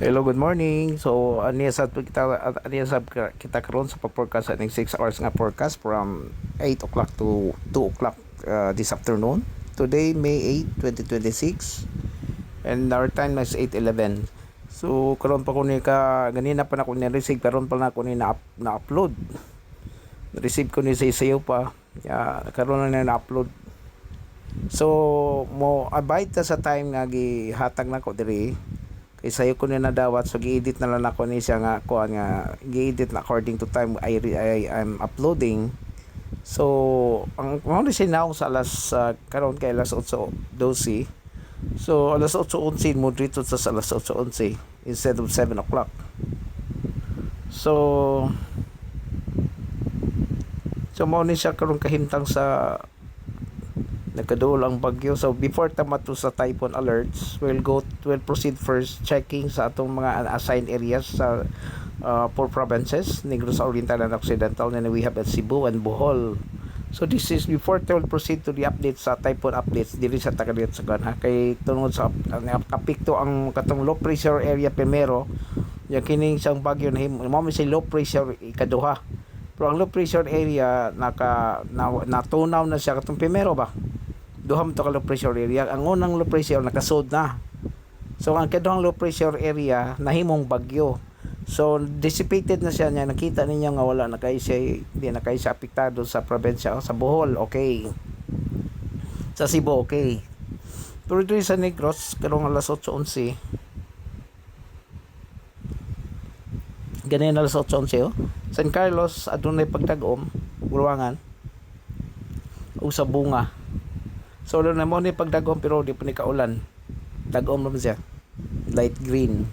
Hello, good morning. So, aniya sab kita karon sa pag-forecast sa ning 6 hours nga forecast from 8 o'clock to 2 o'clock this afternoon. Today, May 8, 2026, and our time is 8:11. So, karon pa ko ni ganina pa na ko ni-receive, karon pa na ko ni na-upload. Receive ko ni sa isayo pa. Karon na na-upload. So, mo abide ta sa time nga gihatag na ko diri. Kay sayo ko na nadawat, so gi-edit na lang ako ni siya nga kuan nga gi-edit na according to time I'm uploading. So ang mo ni sinaw sa alas karon kay alas 8:12. So alas 8:11 mo dito sa alas 8:11 instead of 7 o'clock. So mo ni siya karon kahimtang sa nagkaduol ang bagyo. So before tamato sa typhoon alerts, we'll proceed first checking sa atong mga assigned areas sa 4 provinces, Negros Oriental and Occidental, and we have at Cebu and Bohol. So this is before we'll proceed to the updates sa typhoon updates diri sa Tagaliat sa Ganha, kay tungod sa apekto ang katong low pressure area primero, yung kining siyang bagyo na mo say low pressure ikaduha. Pero ang low pressure area natunaw na siya katong primero ba, duha mo to ka low pressure area. Ang unang low pressure nakasod na, so ang kaduhang low pressure area nahimong bagyo. So dissipated na siya niya. Nakita ninyo nga wala na kay siya, di na kay siya apektado sa probinsya. Sa Bohol okay, sa Cebu okay, pero dito sa Negros karong alas 8:11 ganin alas 8:11 San Carlos adunay pagdagom Buruangan o sa Bunga. So na mo ni pagdagom pero di pa ni kaulan. Dagom naman siya. Light green.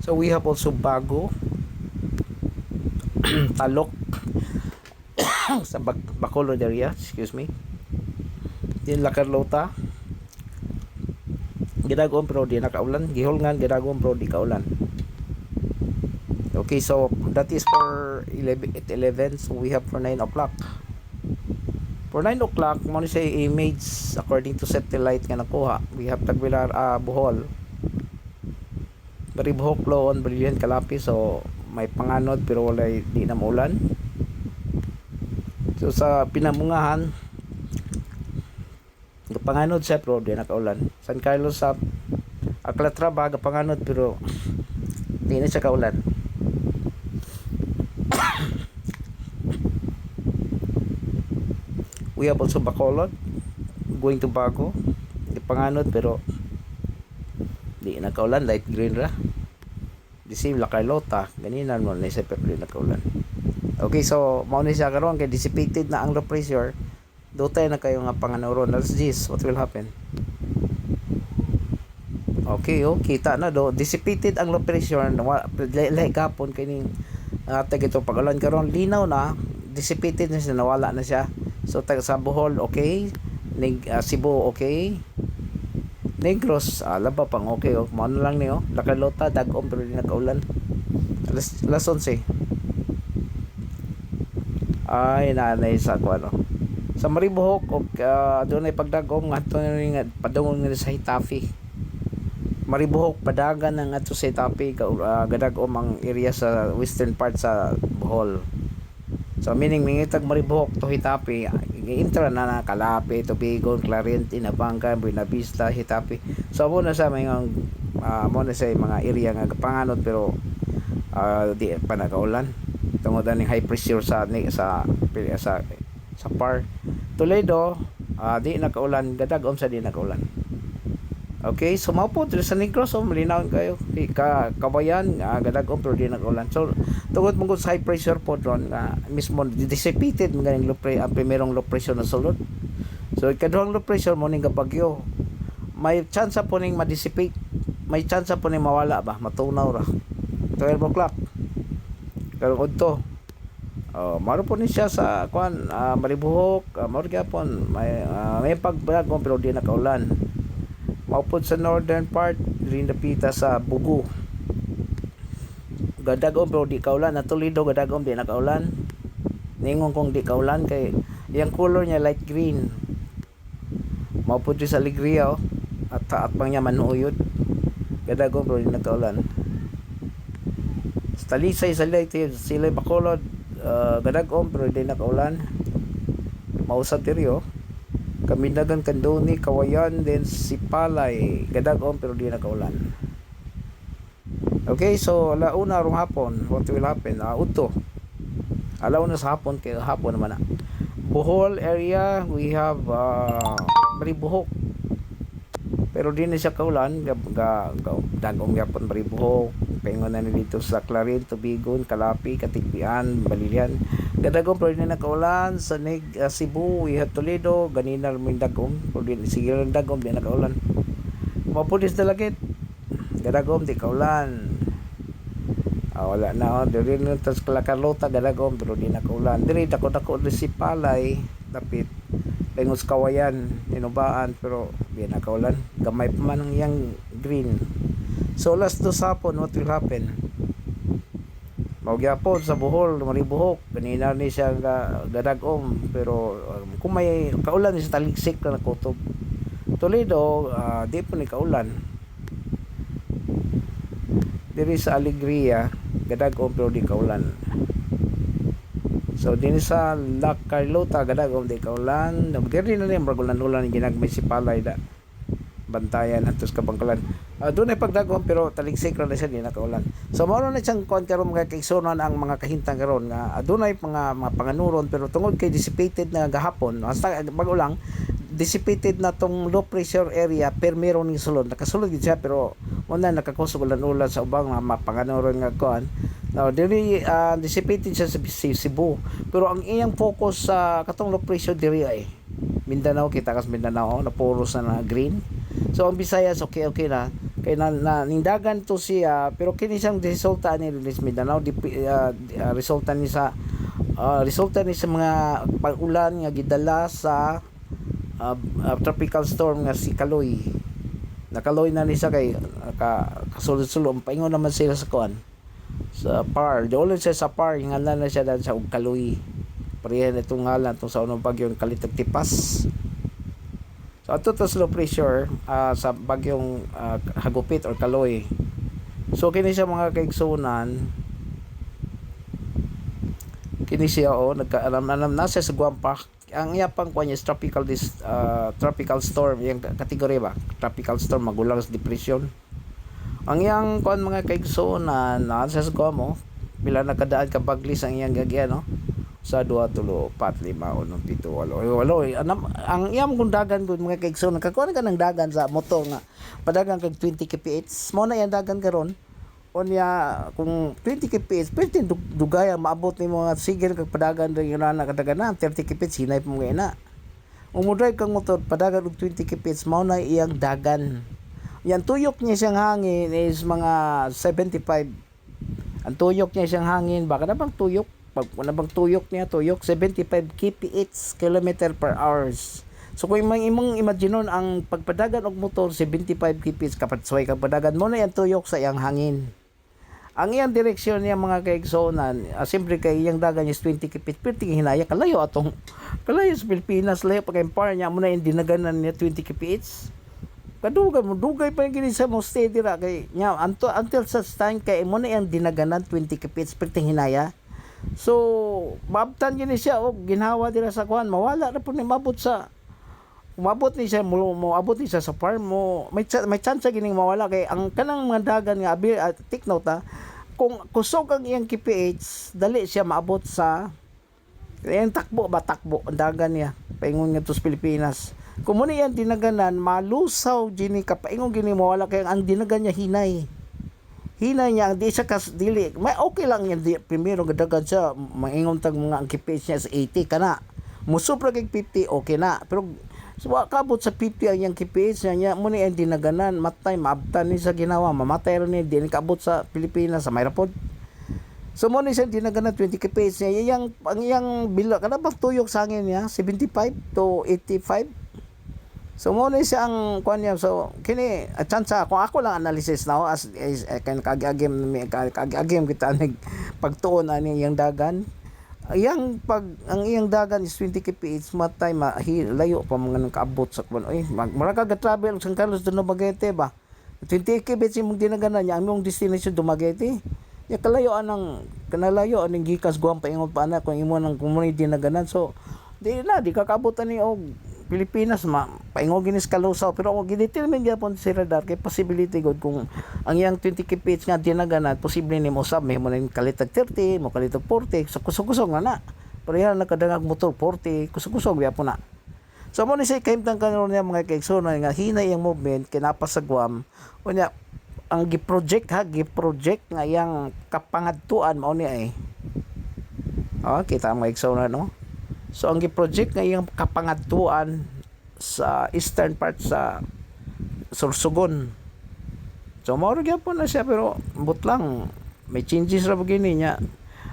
So we have also Bago, Talok sa Bacolod area, excuse me. Din La Carlota. Gidagom pero di nakaulan. Gihulngan gidagom pero di kaulan. Okay, so that is for 11. So we have for 9 o'clock. For 9 o'clock, mo ni say image according to satellite nga nakuha. We have Tagbilar, Bohol. Baribohok, Loon, Brilliant, Calapi. So may panganod pero wala di na maulan. So sa Pinamungahan, panganod siya pero di nakaulan. San Carlos sa Aclatrava, panganod pero di na siya kaulan. We have also Bacolod going to Bago, di panganod pero di nakaulan, light green ra. The same La Carlota, ganina mo na sa pero di nakaulan. Okay, so mao ni siya karon kay dissipated na ang low pressure. Dutay na kayo nga panganuron. That's this, what will happen? Okay, kita na do dissipated ang low pressure. Like kapon kining tag ito pag-ulan karon linaw na, dissipated na siya, nawala na siya. So sa Bohol okay, Cebu okay, Negros laba pang okay. Mao na lang niyo. La Carlota dagom pero di nakaulan. Alas 11 ay nanay sa kuano. Sa Maribohok doon ay pagdagom ngadto nga padungong sa Hitafi. Maribohok padagan ng ato sa Hitafi, gadagom ang area sa western part sa Bohol. So meaning mingitag Maribohok to Hitapi, i-intra na Calapi, Tubigon, Clariente, Nabanga, Buena Vista, Hitapi. So mo na sa mga mo na sa mga area nga panganod pero di pa nakaulan. Tungod aning high pressure sa PAR. Toledo di nakaulan, gadagom sa di nakaulan. Okay, so mao po sa Negros, so malinaw kayo. Kabayan gadagom pero di nakaulan. So tungod mong sa high pressure po doon mismo dissipated ganing ang primerong low pressure na sulod. So ikaduhang low pressure mo ning bagyo, may chance po ning ma-dissipate, may chance po ning mawala ba, matunaw ra 12 o'clock karon udto. Maro po ni siya sa kuan Maribohok, maro gyapon may pagbagong pero di nakaulan. Maupod sa northern part rin napita sa Bugu, gadagom pero di kaulan. Na Toledo gadagom di nakaulan. Ningon kong di kaulan kay yung color niya light green. Maupod sa Alegria at pang niya manuyod, gadagom pero di nakaulan. Talisay sila Bacolod, Gadagom pero hindi nakaulan. Mausa Tiryo, Kamindagan, Candoni, Kawayan, then Sipalay, Gadagom pero hindi nakaulan. Okay, so alauna rong hapon, what will happen? Udto. Alauna sa hapon, kaya hapon naman na. Bohol area, we have Maribuhok. Pero di na siya kaulan, dagong yapon Maribuhok. Pengon na dito sa Clarin, Tubigon, Kalapi, Katigbian, Balilian. Gadagom pero di na kaulan sa Cebu, we have Toledo, ganina may dagom. Pero di sige lang dagom, di na kaulan. Mapulis na lagit. Gadagom di kaulan. Wala na diri na tas Carlota Gadagom pero di na kaulan. Diri dako di Sipalay dapit Pengos Kawayan Inubaan pero di na kaulan. Gamay pa man ang yang green. So last do sapon, what will happen? Magyapon sa Bohol, Maribuhok, ganina ni siya Gadagom pero kung may kaulan ni sa Taligsik na nakutob. Toledo di po ni kaulan. Diri sa Alegria Gadagom pero di kaulan. So din sa La Carlota Gadagom di kaulan. Diri na rin ulan ginagmay si Palay da bantayan atos kabangkalan. Doon ay pagdagom pero taligsik ra na siya di na kaulan. So mao na siyang kon karon mga kaigsunon ang mga kahintang karon nga adunay mga panganuron pero tungod kay dissipated na gahapon hasta bago lang dissipated na tong low pressure area per meron ning sulod nakasulod gid siya pero una nakakusog ulan sa ubang mga panganuron nga kuan. Now diri dissipated siya sa Cebu pero ang iyang focus sa katong low pressure diri ay Mindanao, kita kas Mindanao na puros na green. So ang Visayas okay na kay na nindagan to siya pero kini siyang resulta ni Mindanao resulta ni sa mga pag-ulan nga gidala sa tropical storm nga si Kaloy. Nakaloy na ni siya kay kasulod-sulod paingon naman sila sa kuan sa PAR. Doon siya sa PAR ngalan na siya dan sa Kaloy. Pareha na itong ngalan itong sa unang bagyong Kalitag Tipas. So ato to slow pressure sa bagyong Hagupit or Kaloy. So kini siya mga kaigsunan. Kini siya nagkaalam na siya sa Guampa. Ang iyapang kuan niya is tropical storm, yung kategory ba? Tropical storm magulang sa depression. Ang iyang kuan mga kaigsunan sa Guamo, bila nakadaan ka baglis ang iyang gagya no. Sa 2 3 4 5 6 7 8 ang iyam kung dagan gud mga kaigsoon nakakuha ka ng dagan sa motor nga padagan kag 20 kph mo na yan dagan karon unya kung 20 kph pwede dugay ang maabot ni mga sigil kag padagan ring na kadagan na 30 kph hinay mo nga umudrive kang motor padagan og 20 kph mo na iyang dagan yan tuyok niya siyang hangin is mga 75 ang tuyok niya siyang hangin baka na bang tuyok pag bang tuyok 75 kph kilometer per hours. So kung imong imagine ang pagpadagan og motor 75 kph kapatsway kag padagan mo na yan tuyok sa iyang hangin. Ang iyang direksyon niya mga kaigsonan siyempre kay iyang dagan is 20 kph pero hinaya kalayo sa Pilipinas layo pag empire niya mo na yung dinaganan niya 20 kph. Dugay pa yung sa mo stay dira kay niya until sa time kay mo na yung dinaganan 20 kph pero hinaya. So, maabtan gini siya ginhawa dira sa kuan, mawala ra pud ni mabot ni siya sa farm mo. May chance gining mawala kay ang kanang mga dagan nga take note kung kusog ang iyang kph, dali siya maabot sa iyang takbo ang dagan niya. Paingon nga to sa Pilipinas. Kung mo ni yan dinaganan, malusaw gini kapaingon gini mawala kay ang dinagan niya hinay niya di sa dili may okay lang yan primero gadagan siya maingon tag mga ang kph niya sa 80 kana musupra kay 50 okay na pero kabot sa 50 ang yang kph niya mo ni ang dinaganan matay maabtan ni sa ginawa mamatay ra ni di kaabot sa Pilipinas sa Mayrapod. So mo ni siya dinaganan 20 kph niya ang iyang bila kada bang tuyok sa hangin niya 75 to 85. So mo na siya ang kuan niya. So kini chance kung ako lang analysis now as kan kag-agim kita nag pagtuon ani yang dagan. Ang iyang dagan is 20 kph matay layo pa mga nang kaabot sa kuan. Mura ka travel San Carlos do Dumaguete ba. 20 kph imong dinaganan niya ang imong destination Dumaguete. Ya kanalayo ang gikas guwang paingon pa na kung imo ng community na ganan. So di kakabutan ni og Pilipinas paingon ginis kalusaw pero og gidetermine gyapon si radar kay possibility god kung ang yang 20 kph nga dinaganat posible nimo sab mo ning kalitag 30 mo kalitag 40 so kusog-kusog na pero yan nakadangag motor 40 kusog-kusog gyapon na. So mo ni say kahimtang karon niya mga kaigsoon nga hinay ang movement kinapas sa Guam unya ang gi-project nga yang kapangadtuan mao ni ay. Kita ang maigsoon no. So ang gi-project nga yang kapangadtuan sa eastern part sa Sorsogon. So mao ra gyapon na siya pero lang may changes ra begini niya.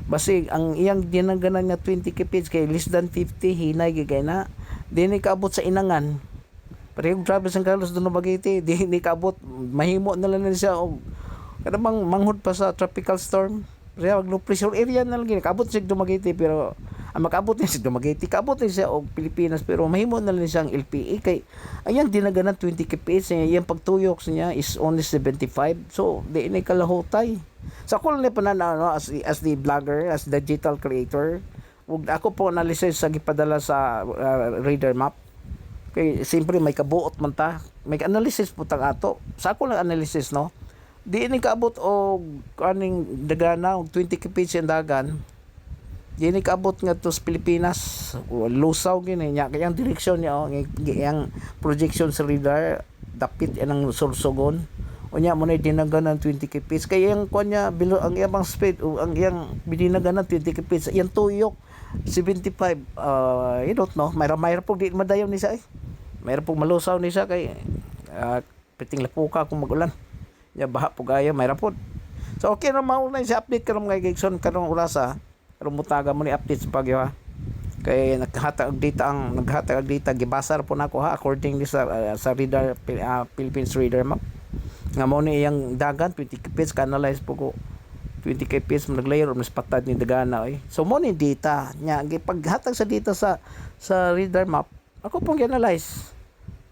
Basig ang iyang dinangganan nga 20 kph kay less than 50 hinay gigay na. Dini kaabot sa Inangan. Pero grabe San Carlos doon na Bagiti, dini kaabot mahimo na lang siya og kada bang manghud pa sa tropical storm. Pero low pressure area na lang kaabot siya Dumaguete pero ang makaabot niya si Dumaguete, kaabot niya siya og Pilipinas pero mahimo na lang siyang LPE kay ayang dinaganan 20 kph niya, iyang pagtuyok niya is only 75. So di ni kalahutay. Sa ako lang pananaw as the blogger, as the digital creator, ug ako po analysis sa gipadala sa radar map. Kay siyempre may kabuot man ta, may analysis po tang ato. Sa ako lang analysis no. Di ni kaabot og kaning dagana og 20 kph ang dagan. Di ni kaabot nga to sa Pilipinas. Lusaw gini nya kay ang direksyon niya ang projection sa radar dapit ang Sorsogon. Unya mo na dinaganan 20 kph kay ang kunya bilo ang iyang speed o ang iyang dinaganan 20 kph iyang tuyok 75 you don't know mayra po di madayon ni siya mayra po malusaw ni siya kay piting lapuka kung magulan ya baha po gaya mayra po. So okay ra mao na siya update karon mga Gigson karong orasa karon mutaga mo ni update sa pagyo ha kay naghatag data gibasar po nako ha according sa radar Philippines radar map nga mo ni iyang dagan 20 kph ka-analyze po ko 20 kph naglayer mas patad ni dagana so mo ni data nya gipaghatag sa data sa radar map ako pong gi-analyze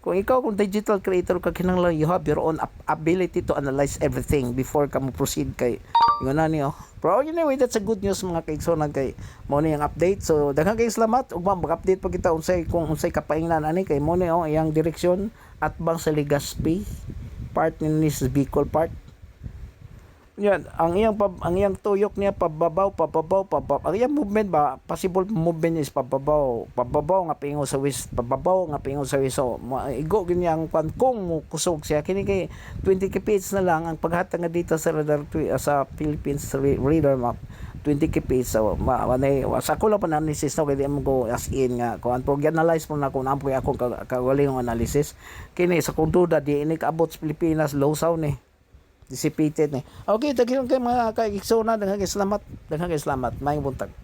kung ikaw kung digital creator ka kinahanglan you have your own ability to analyze everything before ka mo proceed kay ingon na niyo pero anyway that's a good news mga kaigsonan kay mo ni ang update so daghang kay salamat ug mag-update pa kita unsay kapaingnan ani kay mo ni iyang direksyon at bang sa Legazpi part ni sa Bicol part. Yan, ang iyang tuyok niya pababaw. Ang iyang movement ba, possible movement is pababaw nga pingo sa west, pababaw nga pingo sa west. So, igo ganyang kung mo kusog siya kini kay 20 kph na lang ang paghatag nga dito sa radar sa Philippines radar map 20 kph so sa ko lang analysis no kay di mo go as in nga kuan pag analyze mo na kung ampoy akong kagaling analysis kini sa kung duda di ini kaabot sa Pilipinas low sound dissipated ni okay daghang kay mga kaigsoon na daghang salamat may buntag.